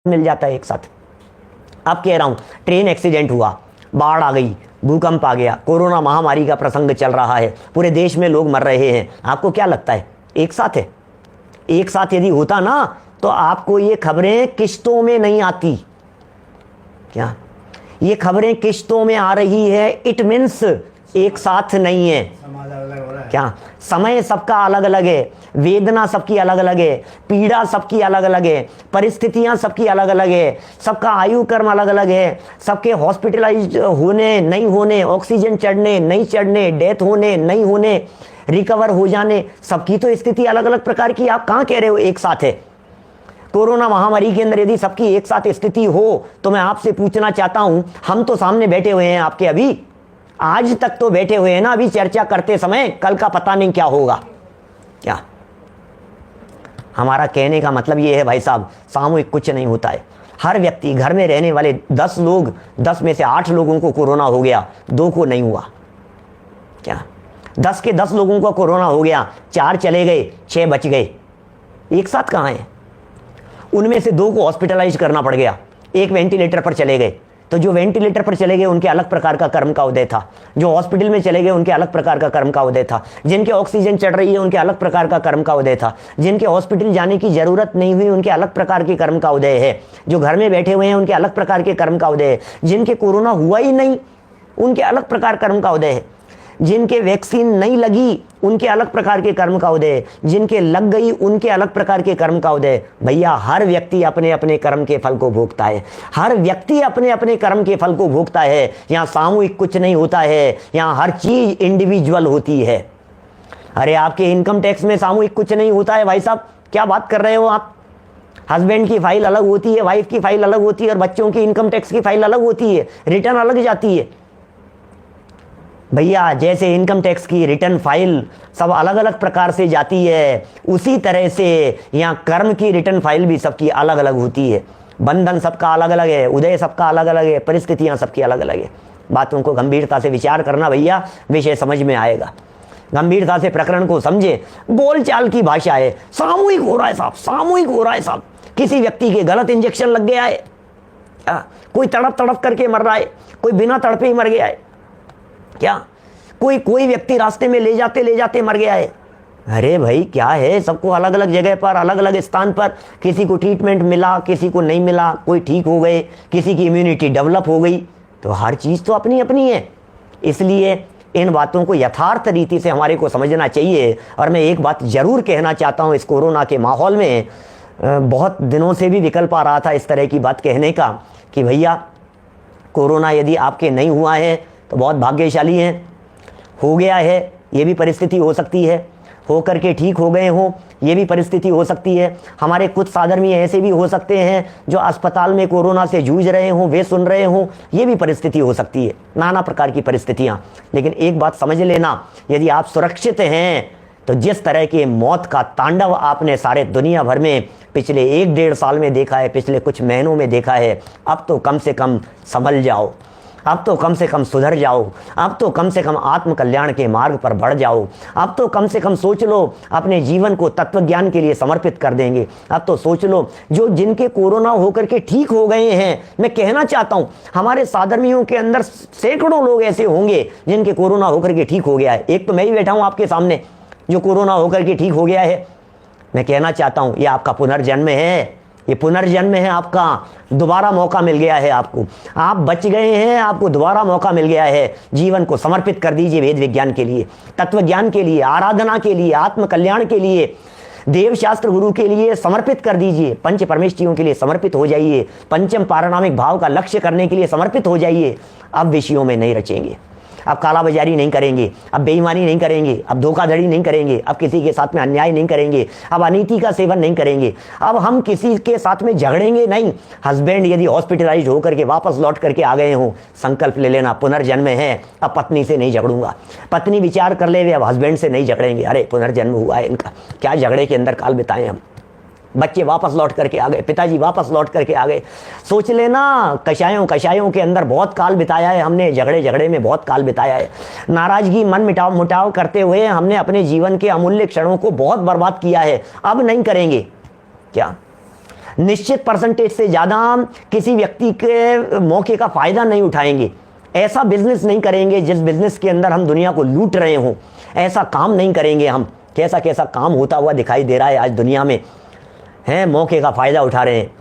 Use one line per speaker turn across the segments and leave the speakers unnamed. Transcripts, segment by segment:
मिल जाता है एक साथ। अब कह रहा हूं, ट्रेन एक्सीडेंट हुआ, बाढ़ आ गई, भूकंप आ गया, कोरोना महामारी का प्रसंग चल रहा है, पूरे देश में लोग मर रहे हैं, आपको क्या लगता है एक साथ है? एक साथ यदि होता ना तो आपको ये खबरें किश्तों में नहीं आती। क्या ये खबरें किश्तों में आ रही है? इट मीन्स एक साथ नहीं है। क्या समय सबका अलग अलग है, वेदना सबकी अलग अलग है, पीड़ा सबकी अलग अलग है, परिस्थितियां सबकी अलग अलग है, सबका आयु कर्म अलग अलग है, सबके हॉस्पिटलाइज होने नहीं होने, ऑक्सीजन चढ़ने नहीं चढ़ने, डेथ होने नहीं होने, रिकवर हो जाने, सबकी तो स्थिति अलग अलग प्रकार की। आप कहां कह रहे हो एक साथ है? कोरोना महामारी के अंदर यदि सबकी एक साथ स्थिति हो तो मैं आपसे पूछना चाहता हूं, हम तो सामने बैठे हुए हैं आपके, अभी आज तक तो बैठे हुए हैं ना, अभी चर्चा करते समय, कल का पता नहीं क्या होगा। क्या हमारा कहने का मतलब ये है भाई साहब, सामूहिक कुछ नहीं होता है। हर व्यक्ति, घर में रहने वाले 10 लोग, 10 में से 8 लोगों को कोरोना हो गया, 2 को नहीं हुआ। क्या 10 के 10 लोगों को कोरोना हो गया, 4 चले गए, 6 बच गए, एक साथ कहां है? उनमें से 2 को हॉस्पिटलाइज करना पड़ गया, 1 वेंटिलेटर पर चले गए। तो जो वेंटिलेटर पर चले गए उनके अलग प्रकार का कर्म का उदय था, जो हॉस्पिटल में चले गए उनके अलग प्रकार का कर्म का उदय था, जिनके ऑक्सीजन चढ़ रही है उनके अलग प्रकार का कर्म का उदय था, जिनके हॉस्पिटल जाने की जरूरत नहीं हुई उनके अलग प्रकार के कर्म का उदय है, जो घर में बैठे हुए हैं उनके अलग प्रकार के कर्म का उदय है, जिनके कोरोना हुआ ही नहीं उनके अलग प्रकार कर्म का उदय है, जिनके वैक्सीन नहीं लगी उनके अलग प्रकार के कर्म का उदय, जिनके लग गई उनके अलग प्रकार के कर्म का उदय। भैया हर व्यक्ति अपने अपने कर्म के फल को भोगता है, हर व्यक्ति अपने अपने कर्म के फल को भोगता है। यहाँ सामूहिक कुछ नहीं होता है, यहाँ हर चीज इंडिविजुअल होती है। अरे आपके इनकम टैक्स में सामूहिक कुछ नहीं होता है भाई साहब, क्या बात कर रहे हो आप? हस्बैंड की फाइल अलग होती है, वाइफ की फाइल अलग होती है, और बच्चों की इनकम टैक्स की फाइल अलग होती है, रिटर्न अलग जाती है। भैया जैसे इनकम टैक्स की रिटर्न फाइल सब अलग अलग प्रकार से जाती है, उसी तरह से यहाँ कर्म की रिटर्न फाइल भी सबकी अलग अलग होती है। बंधन सबका अलग अलग है, उदय सबका अलग अलग है, परिस्थितियाँ सबकी अलग अलग है। बातों को गंभीरता से विचार करना भैया, विषय समझ में आएगा। गंभीरता से प्रकरण को समझे। बोलचाल की भाषा है, सामूहिक हो रहा है साहब, सामूहिक हो रहा है साहब। किसी व्यक्ति के गलत इंजेक्शन लग गया है, कोई तड़प तड़प करके मर रहा है, कोई बिना तड़पे ही मर गया है। क्या कोई व्यक्ति रास्ते में ले जाते मर गया है। अरे भाई क्या है, सबको अलग अलग जगह पर, अलग अलग स्थान पर किसी को ट्रीटमेंट मिला, किसी को नहीं मिला, कोई ठीक हो गए, किसी की इम्यूनिटी डेवलप हो गई। तो हर चीज तो अपनी अपनी है, इसलिए इन बातों को यथार्थ रीति से हमारे को समझना चाहिए। और मैं एक बात जरूर कहना चाहता हूँ, इस कोरोना के माहौल में बहुत दिनों से भी विकल्प आ रहा था इस तरह की बात कहने का कि भैया कोरोना यदि आपके नहीं हुआ है तो बहुत भाग्यशाली हैं, हो गया है ये भी परिस्थिति हो सकती है, हो करके ठीक हो गए हों ये भी परिस्थिति हो सकती है। हमारे कुछ साधर्मी ऐसे भी हो सकते हैं जो अस्पताल में कोरोना से जूझ रहे हों, वे सुन रहे हों, ये भी परिस्थिति हो सकती है, नाना प्रकार की परिस्थितियां। लेकिन एक बात समझ लेना, यदि आप सुरक्षित हैं तो जिस तरह के मौत का तांडव आपने सारे दुनिया भर में पिछले 1-1.5 साल में देखा है, पिछले कुछ महीनों में देखा है, अब तो कम से कम संभल जाओ, अब तो कम से कम सुधर जाओ, अब तो कम से कम आत्म कल्याण के मार्ग पर बढ़ जाओ, अब तो कम से कम सोच लो अपने जीवन को तत्व ज्ञान के लिए समर्पित कर देंगे। अब तो सोच लो जो जिनके कोरोना होकर के ठीक हो गए हैं, मैं कहना चाहता हूं हमारे साधर्मियों के अंदर सैकड़ों लोग ऐसे होंगे जिनके कोरोना होकर के ठीक हो गया है। एक तो मैं ही बैठा हूं आपके सामने जो कोरोना होकर के ठीक हो गया है। मैं कहना चाहता हूं ये आपका पुनर्जन्म है, ये पुनर्जन्म है आपका, दोबारा मौका मिल गया है आपको, आप बच गए हैं, आपको दोबारा मौका मिल गया है। जीवन को समर्पित कर दीजिए वेद विज्ञान के लिए, तत्व ज्ञान के लिए, आराधना के लिए, आत्म कल्याण के लिए, देव शास्त्र गुरु के लिए समर्पित कर दीजिए, पंच परमेष्ठियों के लिए समर्पित हो जाइए, पंचम पारणामिक भाव का लक्ष्य करने के लिए समर्पित हो जाइए। अब विषयों में नहीं रचेंगे, अब कालाबाजारी नहीं करेंगे, अब बेईमानी नहीं करेंगे, अब धोखाधड़ी नहीं करेंगे, अब किसी के साथ में अन्याय नहीं करेंगे, अब अनीति का सेवन नहीं करेंगे, अब हम किसी के साथ में झगड़ेंगे नहीं। हस्बैंड यदि हॉस्पिटलाइज होकर के वापस लौट करके आ गए हों, संकल्प ले लेना पुनर्जन्म है, अब पत्नी से नहीं झगड़ूंगा। पत्नी विचार कर ले अब हस्बैंड से नहीं झगड़ेंगे, अरे पुनर्जन्म हुआ है इनका, क्या झगड़े के अंदर काल बिताए हम। बच्चे वापस लौट करके आ गए, पिताजी वापस लौट करके आ गए। सोच लेना कषायों के अंदर बहुत काल बिताया है हमने, झगड़े में बहुत काल बिताया है, नाराजगी मन मुटाव करते हुए हमने अपने जीवन के अमूल्य क्षणों को बहुत बर्बाद किया है। अब नहीं करेंगे। क्या निश्चित परसेंटेज से ज़्यादा किसी व्यक्ति के मौके का फ़ायदा नहीं उठाएंगे, ऐसा बिजनेस नहीं करेंगे जिस बिजनेस के अंदर हम दुनिया को लूट रहे हों, ऐसा काम नहीं करेंगे हम। कैसा कैसा काम होता हुआ दिखाई दे रहा है आज दुनिया में, हैं मौके का फ़ायदा उठा रहे हैं।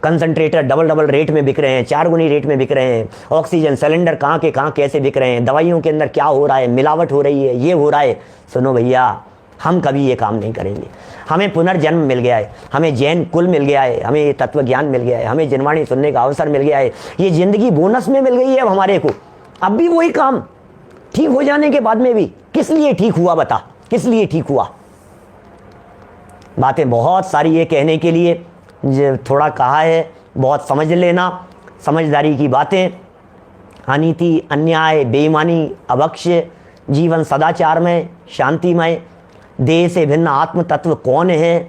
कंसंट्रेटर डबल रेट में बिक रहे हैं, 4 गुनी रेट में बिक रहे हैं। ऑक्सीजन सिलेंडर कहाँ के कहाँ कैसे बिक रहे हैं, दवाइयों के अंदर क्या हो रहा है, मिलावट हो रही है, ये हो रहा है। सुनो भैया, हम कभी ये काम नहीं करेंगे। हमें पुनर्जन्म मिल गया है, हमें जैन कुल मिल गया है, हमें तत्व ज्ञान मिल गया है, हमें जिनवाणी सुनने का अवसर मिल गया है। ये ज़िंदगी बोनस में मिल गई है अब हमारे को। अब भी वही काम ठीक हो जाने के बाद में भी किस लिए ठीक हुआ, बता किस लिए ठीक हुआ। बातें बहुत सारी ये कहने के लिए थोड़ा कहा है, बहुत समझ लेना, समझदारी की बातें। अनीति, अन्याय, बेईमानी, अभक्ष्य, जीवन सदाचारमय, शांतिमय, देह से भिन्न आत्म तत्व कौन है,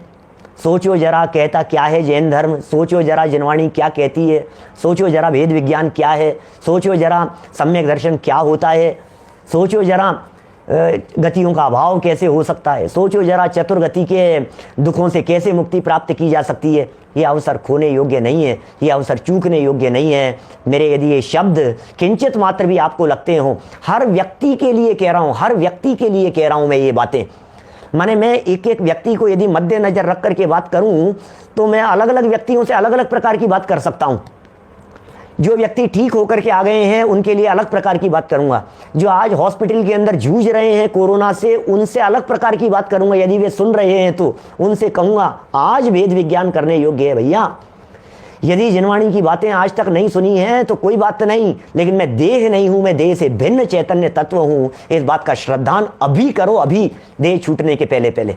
सोचो जरा कहता क्या है जैन धर्म, सोचो जरा जिनवाणी क्या कहती है, सोचो जरा भेद विज्ञान क्या है, सोचो जरा सम्यक दर्शन क्या होता है, सोचो जरा गतियों का अभाव कैसे हो सकता है, सोचो जरा चतुर्गति के दुखों से कैसे मुक्ति प्राप्त की जा सकती है। ये अवसर खोने योग्य नहीं है, ये अवसर चूकने योग्य नहीं है। मेरे यदि ये शब्द किंचित मात्र भी आपको लगते हों, हर व्यक्ति के लिए कह रहा हूँ, हर व्यक्ति के लिए कह रहा हूँ मैं ये बातें। माने मैं एक एक व्यक्ति को यदि मद्देनजर रख करके बात करूं तो मैं अलग अलग व्यक्तियों से अलग अलग प्रकार की बात कर सकता हूं। जो व्यक्ति ठीक होकर के आ गए हैं उनके लिए अलग प्रकार की बात करूंगा, जो आज हॉस्पिटल के अंदर जूझ रहे हैं कोरोना से उनसे अलग प्रकार की बात करूंगा। यदि वे सुन रहे हैं तो उनसे कहूंगा आज वेद विज्ञान करने योग्य है भैया। यदि जिनवाणी की बातें आज तक नहीं सुनी हैं तो कोई बात नहीं, लेकिन मैं देह नहीं हूं, मैं देह से भिन्न चैतन्य तत्व हूं। इस बात का श्रद्धान अभी करो, अभी देह छूटने के पहले पहले।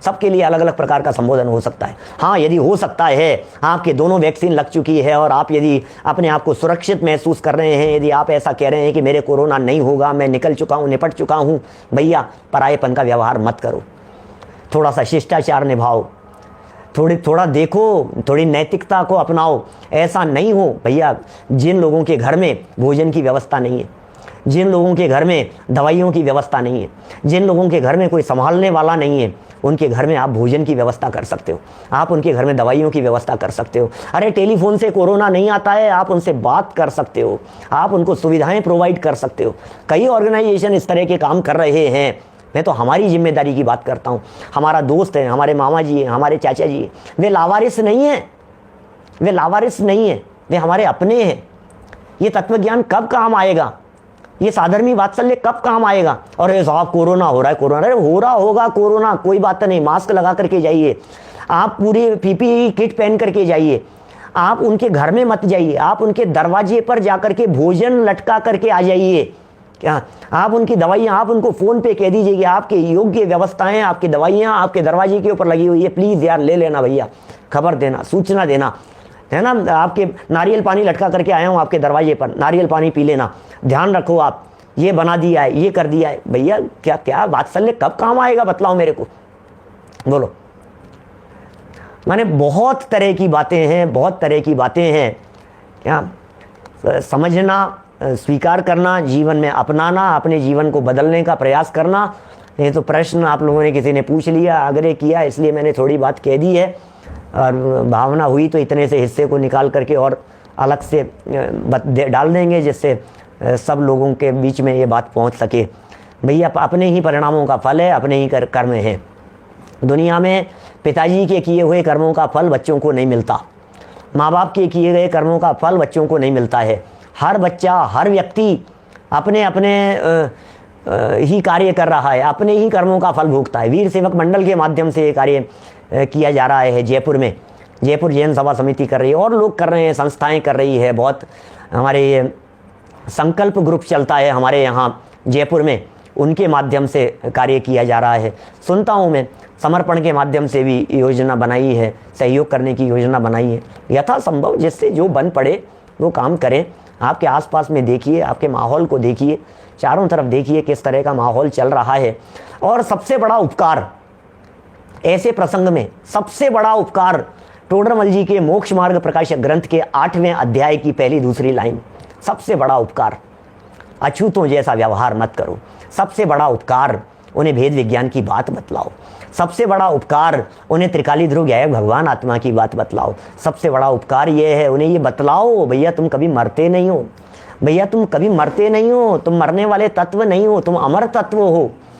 सबके लिए अलग अलग प्रकार का संबोधन हो सकता है। हाँ, यदि हो सकता है आपके दोनों वैक्सीन लग चुकी है और आप यदि अपने आप को सुरक्षित महसूस कर रहे हैं, यदि आप ऐसा कह रहे हैं कि मेरे कोरोना नहीं होगा, मैं निकल चुका हूँ, निपट चुका हूँ, भैया परायेपन का व्यवहार मत करो, थोड़ा सा शिष्टाचार निभाओ, थोड़ा देखो, थोड़ी नैतिकता को अपनाओ। ऐसा नहीं हो भैया, जिन लोगों के घर में भोजन की व्यवस्था नहीं है, जिन लोगों के घर में दवाइयों की व्यवस्था नहीं है, जिन लोगों के घर में कोई संभालने वाला नहीं है, उनके घर में आप भोजन की व्यवस्था कर सकते हो, आप उनके घर में दवाइयों की व्यवस्था कर सकते हो। अरे टेलीफोन से कोरोना नहीं आता है, आप उनसे बात कर सकते हो, आप उनको सुविधाएं प्रोवाइड कर सकते हो। कई ऑर्गेनाइजेशन इस तरह के काम कर रहे हैं। मैं तो हमारी जिम्मेदारी की बात करता हूँ। हमारा दोस्त है, हमारे मामा जी हैं, हमारे चाचा जी हैं, वे लावारिस नहीं हैं, वे लावारिस नहीं हैं, वे हमारे अपने हैं। ये तत्वज्ञान कब काम आएगा, ये साधर्मी वात्सल्य कब काम आएगा। और ये साहब कोरोना हो रहा है, कोरोना, अरे हो रहा होगा कोरोना, कोई बात नहीं, मास्क लगा करके जाइए, आप पूरी पीपीई किट पहन करके जाइए, आप उनके घर में मत जाइए, आप उनके दरवाजे पर जाकर के भोजन लटका करके आ जाइए। क्या आप उनकी दवाइयाँ, आप उनको फ़ोन पे कह दीजिए कि आपके योग्य व्यवस्थाएं, आपकी दवाइयाँ आपके दरवाजे के ऊपर लगी हुई है, प्लीज़ यार ले लेना भैया, खबर देना, सूचना देना, है ना। आपके नारियल पानी लटका करके आया हूँ आपके दरवाजे पर, नारियल पानी पी लेना, ध्यान रखो आप, ये बना दिया है, ये कर दिया है। भैया क्या क्या वात्सल्य कब काम आएगा, बतलाओ मेरे को, बोलो। माने बहुत तरह की बातें हैं, बहुत तरह की बातें हैं। क्या समझना, स्वीकार करना, जीवन में अपनाना, अपने जीवन को बदलने का प्रयास करना। ये तो प्रश्न आप लोगों ने किसी ने पूछ लिया, आग्रह किया, इसलिए मैंने थोड़ी बात कह दी है, और भावना हुई तो इतने से हिस्से को निकाल करके और अलग से डाल देंगे, जिससे सब लोगों के बीच में ये बात पहुंच सके। भैया अपने ही परिणामों का फल है, अपने ही कर्म है। दुनिया में पिताजी के किए हुए कर्मों का फल बच्चों को नहीं मिलता, माँ बाप के किए गए कर्मों का फल बच्चों को नहीं मिलता है। हर बच्चा, हर व्यक्ति अपने अपने ही कार्य कर रहा है, अपने ही कर्मों का फल भोगता है। वीर सेवक मंडल के माध्यम से ये कार्य किया जा रहा है जयपुर में, जयपुर जैन सभा समिति कर रही है, और लोग कर रहे हैं, संस्थाएं कर रही है। बहुत हमारे ये संकल्प ग्रुप चलता है हमारे यहाँ जयपुर में, उनके माध्यम से कार्य किया जा रहा है। सुनता हूँ मैं, समर्पण के माध्यम से भी योजना बनाई है, सहयोग करने की योजना बनाई है। यथासंभव जिससे जो बन पड़े वो काम करें। आपके आसपास में देखिए, आपके माहौल को देखिए, चारों तरफ देखिए किस तरह का माहौल चल रहा है। और सबसे बड़ा उपकार ऐसे प्रसंग में, सबसे बड़ा उपकार टोडरमल जी के मोक्ष मार्ग प्रकाशक ग्रंथ के 8वें अध्याय की पहली दूसरी लाइन, सबसे बड़ा उपकार, अछूतों जैसा व्यवहार मत करो। सबसे बड़ा उपकार, उन्हें भेद विज्ञान की बात बतलाओ। सबसे बड़ा उपकार उन्हें त्रिकाली ध्रुव गायक भगवान आत्मा की बात बतलाओ। सबसे बड़ा उपकार ये है, उन्हें ये बतलाओ भैया तुम कभी मरते नहीं हो, भैया तुम कभी मरते नहीं हो, तुम मरने वाले तत्व नहीं हो, तुम अमर तत्व हो।